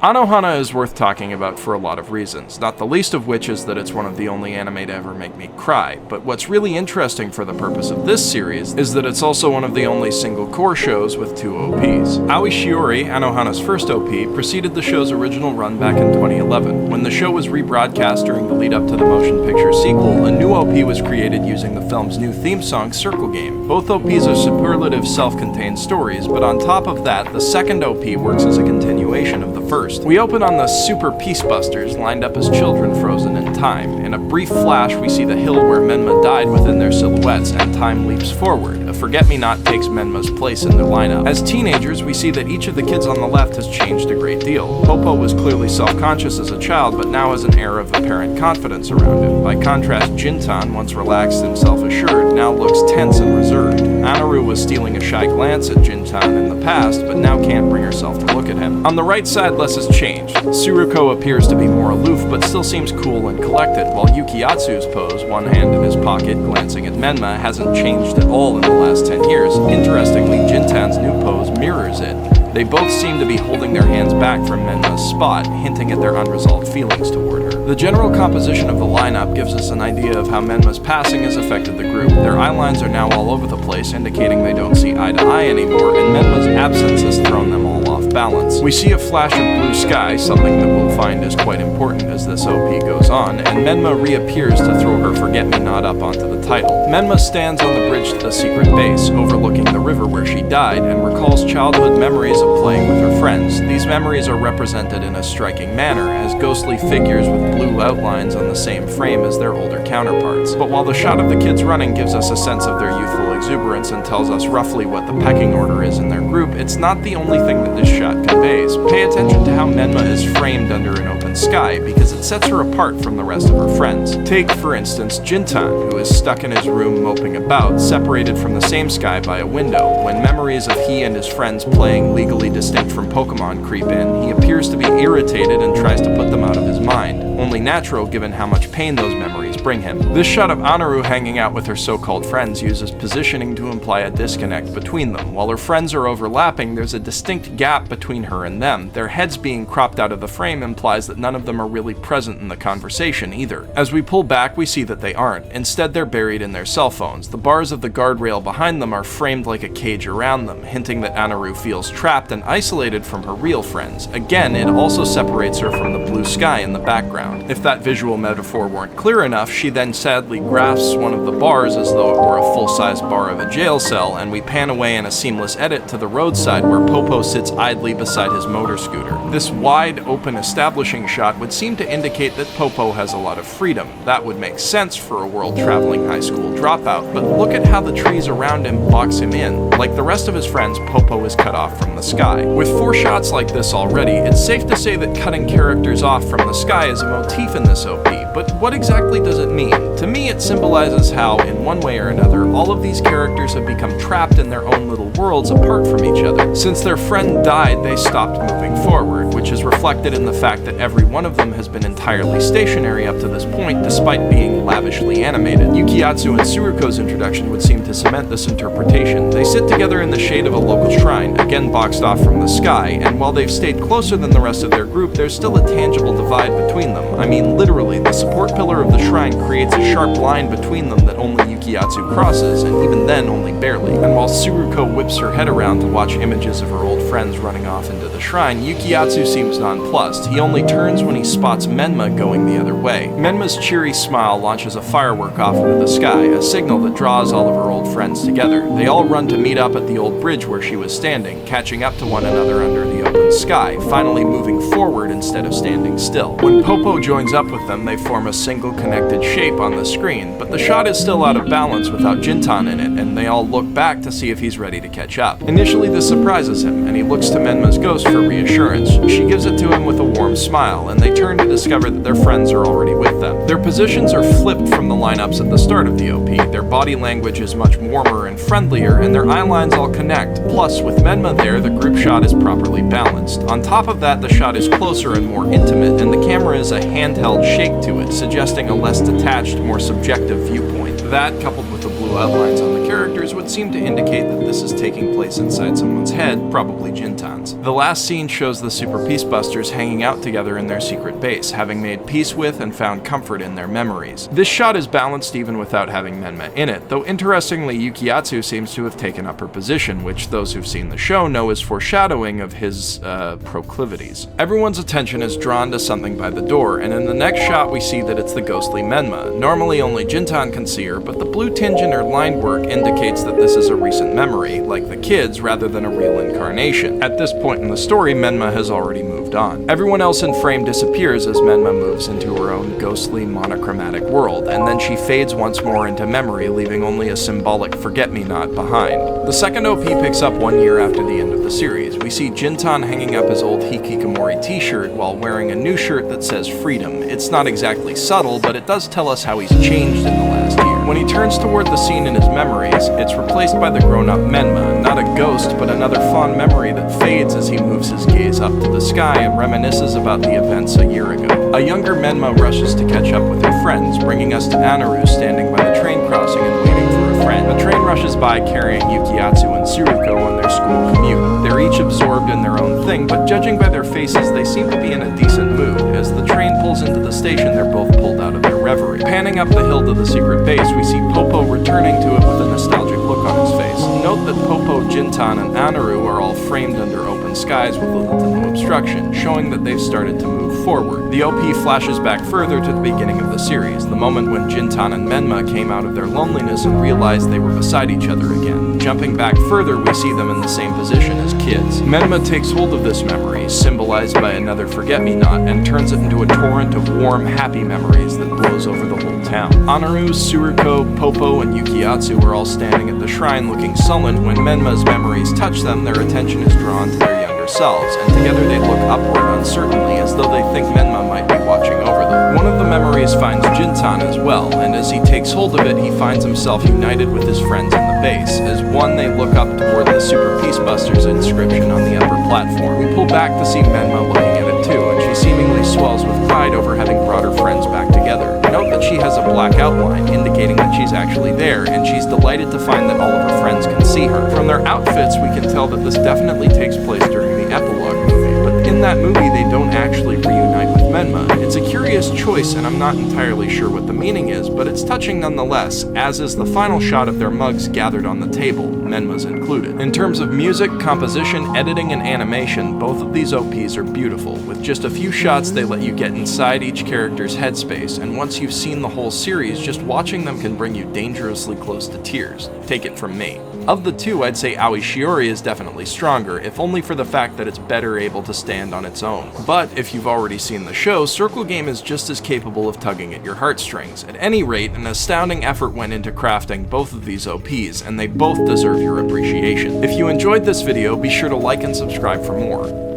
Anohana is worth talking about for a lot of reasons, not the least of which is that it's one of the only anime to ever make me cry, but what's really interesting for the purpose of this series is that it's also one of the only single core shows with 2 OPs. Aoi Shiori, Anohana's first OP, preceded the show's original run back in 2011. When the show was rebroadcast during the lead up to the motion picture sequel, a new OP was created using the film's new theme song, Circle Game. Both OPs are superlative self-contained stories, but on top of that, the second OP works as a continuation of the first. We open on the Super Peacebusters lined up as children frozen in time. In a brief flash, we see the hill where Menma died within their silhouettes, and time leaps forward. A forget-me-not takes Menma's place in their lineup. As teenagers, we see that each of the kids on the left has changed a great deal. Popo was clearly self-conscious as a child, but now has an air of apparent confidence around him. By contrast, Jintan, once relaxed and self-assured, now looks tense and reserved. Anaru was stealing a shy glance at Jintan in the past, but now can't bring herself to look at him. On the right side, less has changed. Tsuruko appears to be more aloof, but still seems cool and collected, while Yukiyatsu's pose, one hand in his pocket glancing at Menma, hasn't changed at all in the last 10 years. Interestingly, Jintan's new pose mirrors it. They both seem to be holding their hands back from Menma's spot, hinting at their unresolved feelings toward her. The general composition of the lineup gives us an idea of how Menma's passing has affected the group. Their eye lines are now all over the place, indicating they don't see eye to eye anymore, and Menma's absence has thrown them all off balance. We see a flash of blue sky, something that we'll find is quite important as this OP goes on, and Menma reappears to throw her forget-me-not up onto the title. Menma stands on the bridge to the secret base, overlooking the river where she died, and recalls childhood memories of playing with her friends. These memories are represented in a striking manner as ghostly figures with blue outlines on the same frame as their older counterparts. But while the shot of the kids running gives us a sense of their youthful exuberance and tells us roughly what the pecking order is in their group, it's not the only thing that this shot conveys. Pay attention to how Menma is framed under an open sky, because it sets her apart from the rest of her friends. Take, for instance, Jintan, who is stuck in his room moping about, separated from the same sky by a window. When memories of he and his friends playing legally distinct from Pokemon creep in, he appears to be irritated and tries to put them out of his mind. Only natural given how much pain those memories bring him. This shot of Anaru hanging out with her so-called friends uses positioning to imply a disconnect between them. While her friends are overlapping, there's a distinct gap between her and them. Their heads being cropped out of the frame implies that none of them are really present in the conversation either. As we pull back, we see that they aren't. Instead, they're buried in their cell phones. The bars of the guardrail behind them are framed like a cage around them, hinting that Anaru feels trapped and isolated from her real friends. Again, it also separates her from the blue sky in the background. If that visual metaphor weren't clear enough, she then sadly grasps one of the bars as though it were a full-size bar of a jail cell, and we pan away in a seamless edit to the roadside where Popo sits idly beside his motor scooter. This wide, open establishing shot would seem to indicate that Popo has a lot of freedom. That would make sense for a world-traveling high school dropout, but look at how the trees around him box him in. Like the rest of his friends, Popo is cut off from the sky. With 4 shots like this already, it's safe to say that cutting characters off from the sky is a motif in this OP, but what exactly does it mean? To me, it symbolizes how, in one way or another, all of these characters have become trapped in their own little worlds apart from each other. Since their friend died, they stopped moving forward, which is reflected in the fact that every one of them has been entirely stationary up to this point, despite being lavishly animated. Yukiyatsu and Tsuruko's introduction would seem to cement this interpretation. They sit together in the shade of a local shrine, again boxed off from the sky, and while they've stayed closer than the rest of their group, there's still a tangible divide between them. I mean, literally, the support pillar of the shrine creates a sharp line between them that only Yukiyatsu crosses, and even then only barely. And while Tsuruko whips her head around to watch images of her old friends running off into the shrine, Yukiyatsu seems nonplussed. He only turns when he spots Menma going the other way. Menma's cheery smile launches a firework off into the sky, a signal that draws all of her old friends together. They all run to meet up at the old bridge where she was standing, catching up to one another under the open sky, finally moving forward instead of standing still. When Popo joins up with them, they form a single connected shape on the screen, but the shot is still out of balance without Jintan in it, and they all look back to see if he's ready to catch up. Initially, this surprises him, and he looks to Menma's ghost for reassurance. She gives it to him with a warm smile, and they turn to discover that their friends are already with them. Their positions are flipped from the lineups at the start of the OP. Their body language is much warmer and friendlier, and their eye lines all connect. Plus, with Menma there, the group shot is properly balanced. On top of that, the shot is closer and more intimate, and the camera is a handheld shake to it, suggesting a less detached, more subjective viewpoint. That, coupled with the blue blue outlines on the characters would seem to indicate that this is taking place inside someone's head, probably Jintan's. The last scene shows the Super Peacebusters hanging out together in their secret base, having made peace with and found comfort in their memories. This shot is balanced even without having Menma in it, though interestingly Yukiatsu seems to have taken up her position, which those who've seen the show know is foreshadowing of his, proclivities. Everyone's attention is drawn to something by the door, and in the next shot we see that it's the ghostly Menma. Normally only Jintan can see her, but the blue tinge in her line work indicates that this is a recent memory, like the kids, rather than a real incarnation. At this point in the story, Menma has already moved on. Everyone else in frame disappears as Menma moves into her own ghostly, monochromatic world, and then she fades once more into memory, leaving only a symbolic forget-me-not behind. The second OP picks up 1 year after the end of the series. We see Jintan hanging up his old Hikikomori t-shirt while wearing a new shirt that says freedom. It's not exactly subtle, but it does tell us how he's changed in the last year. When he turns toward the scene in his memories, it's replaced by the grown-up Menma, not a ghost, but another fond memory that fades as he moves his gaze up to the sky and reminisces about the events a year ago. A younger Menma rushes to catch up with her friends, bringing us to Anaru standing by the train crossing and waiting for a friend. A train rushes by carrying Yukiatsu and Tsuruko on their school commute. They're each absorbed in their own thing, but judging by their faces, they seem to be in a decent mood. As the train pulls into the station, they're both pulled out of their reverie. Panning up the hill to the secret base, we see Popo returning to it with a nostalgic look on his face. Note that Popo, Jintan, and Anaru are all framed under open skies with little to no obstruction, showing that they've started to move forward. The OP flashes back further to the beginning of the series, the moment when Jintan and Menma came out of their loneliness and realized they were beside each other again. Jumping back further, we see them in the same position as kids. Menma takes hold of this memory, symbolized by another forget-me-not, and turns it into a torrent of warm, happy memories that blows over the whole town. Anaru, Tsuruko, Popo, and Yukiatsu are all standing at the shrine looking sullen. When Menma's memories touch them, their attention is drawn to their younger selves, and together they look upward uncertainly as though they think Menma might be watching over them. One of the memories finds Jintan as well, and as he takes hold of it, he finds himself united with his friends in the base. As one, they look up toward the Super Peacebusters inscription on the upper platform. We pull back to see Menma looking at it too, and she seemingly swells with pride over having brought her friends back together. Note that she has a black outline, indicating that she's actually there, and she's delighted to find that all of her friends can see her. From their outfits, we can tell that this definitely takes place during the epilogue movie, but in that movie they don't actually reunite with Menma. It's a curious choice, and I'm not entirely sure what the meaning is, but it's touching nonetheless, as is the final shot of their mugs gathered on the table, Menma's included. In terms of music, composition, editing, and animation, both of these OPs are beautiful. With just a few shots, they let you get inside each character's headspace, and once you've seen the whole series, just watching them can bring you dangerously close to tears. Take it from me. Of the two, I'd say Aoi Shiori is definitely stronger, if only for the fact that it's better able to stand on its own. But if you've already seen the show, Circle Game is just as capable of tugging at your heartstrings. At any rate, an astounding effort went into crafting both of these OPs, and they both deserve your appreciation. If you enjoyed this video, be sure to like and subscribe for more.